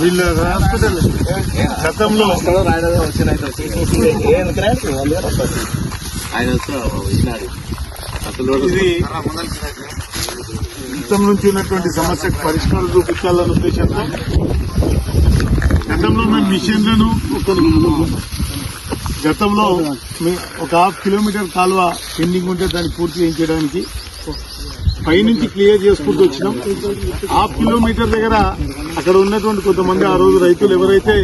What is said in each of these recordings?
వీళ్ళ హాస్పిటల్ గతంలో ఇది గతం నుంచి ఉన్నటువంటి సమస్యకు పరిష్కారం చూపించాలన్న ఉద్దేశంతో గతంలో మేము మిషన్లను గతంలో ఒక 1/2 కిలోమీటర్ కాలువ పెండింగ్ ఉంటే దాన్ని పూర్తి చేయించడానికి పైనుంచి క్లియర్ చేసుకుంటూ వచ్చినాం. 1/2 కిలోమీటర్ దగ్గర అక్కడ ఉన్నటువంటి కొంతమంది ఆ రోజు రైతులు ఎవరైతే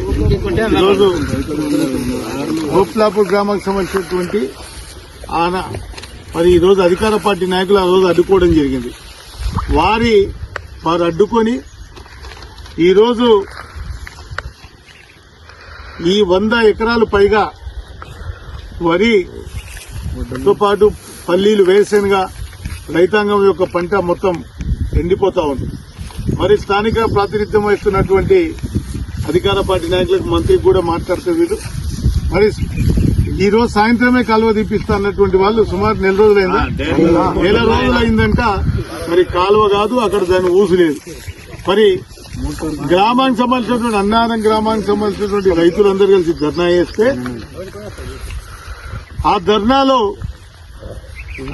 ఈరోజు గోప్లాపూర్ గ్రామానికి సంబంధించినటువంటి మరి ఈరోజు అధికార పార్టీ నాయకులు ఆ రోజు అడ్డుకోవడం జరిగింది. వారు అడ్డుకొని ఈరోజు ఈ 100 ఎకరాలు పైగా వరితో పాటు పల్లీలు వేరుశెనగ రైతాంగం యొక్క పంట మొత్తం ఎండిపోతా ఉంది. మరి స్థానిక ప్రాతినిధ్యం వహిస్తున్నటువంటి అధికార పార్టీ నాయకులకు మంత్రికి కూడా మాట్లాడుతూ వీళ్ళు మరి ఈ రోజు సాయంత్రమే కాలువ తీపిస్తా అన్నటువంటి వాళ్ళు సుమారు నెల రోజులైందంట. మరి కాలువ కాదు, అక్కడ దాని ఊసు లేదు. మరి గ్రామానికి సంబంధించినటువంటి అన్నారం గ్రామానికి సంబంధించినటువంటి రైతులందరూ కలిసి ధర్నా చేస్తే ఆ ధర్నాలో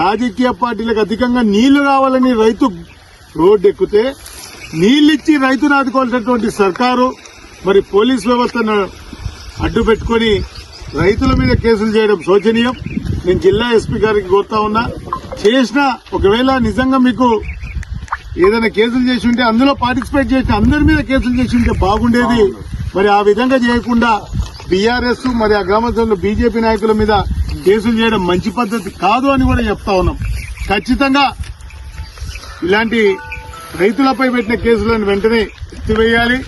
రాజకీయ పార్టీలకు అధికంగా నీళ్లు కావాలని రైతు రోడ్డు ఎక్కితే నీళ్లిచ్చి రైతును ఆదుకోవాల్సినటువంటి సర్కారు మరి పోలీస్ వ్యవస్థను అడ్డు పెట్టుకుని రైతుల మీద కేసులు చేయడం శోచనీయం. నేను జిల్లా ఎస్పీ గారికి కోరుతా ఉన్నా, ఒకవేళ నిజంగా మీకు ఏదైనా కేసులు చేసి ఉంటే అందులో పార్టిసిపేట్ చేసి అందరి మీద కేసులు చేసి ఉంటే బాగుండేది. మరి ఆ విధంగా చేయకుండా బీఆర్ఎస్ మరి ఆ గ్రామంలో బీజేపీ నాయకుల మీద కేసులు చేయడం మంచి పద్ధతి కాదు అని కూడా చెప్తా ఉన్నాం. ఖచ్చితంగా ఇలాంటి రైతులపై పెట్టిన కేసులను వెంటనే ఎత్తివేయాలి.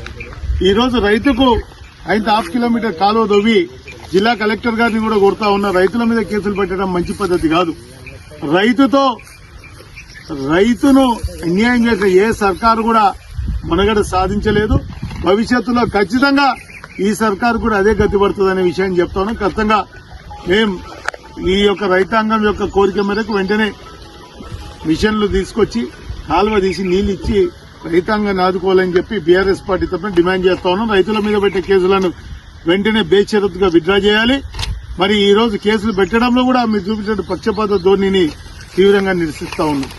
ఈ రోజు రైతుకు 1/2 కిలోమీటర్ కాలువ దొవ్వి జిల్లా కలెక్టర్ గారిని కూడా కోరుతా ఉన్నా, రైతుల మీద కేసులు పెట్టడం మంచి పద్ధతి కాదు. రైతును అన్యాయం చేసిన ఏ సర్కారు కూడా మనగడ సాధించలేదు. భవిష్యత్తులో ఖచ్చితంగా ఈ సర్కారు కూడా అదే గతి పడుతుందనే విషయాన్ని చెప్తా ఉన్నాం. ఖచ్చితంగా మేం ఈ యొక్క రైతాంగం యొక్క కోరిక మేరకు వెంటనే మిషన్లు తీసుకొచ్చి కాలువ తీసి నీళ్లు ఇచ్చి రైతాంగాన్ని ఆదుకోవాలని చెప్పి బీఆర్ఎస్ పార్టీ తరఫున డిమాండ్ చేస్తా ఉన్నాం. రైతుల మీద పెట్టే కేసులను వెంటనే బేషరతుగా విత్డ్రా చేయాలి. మరి ఈ రోజు కేసులు పెట్టడంలో కూడా మీరు చూపించిన పక్షపాత ధోరణిని తీవ్రంగా నిరసిస్తా ఉన్నాం.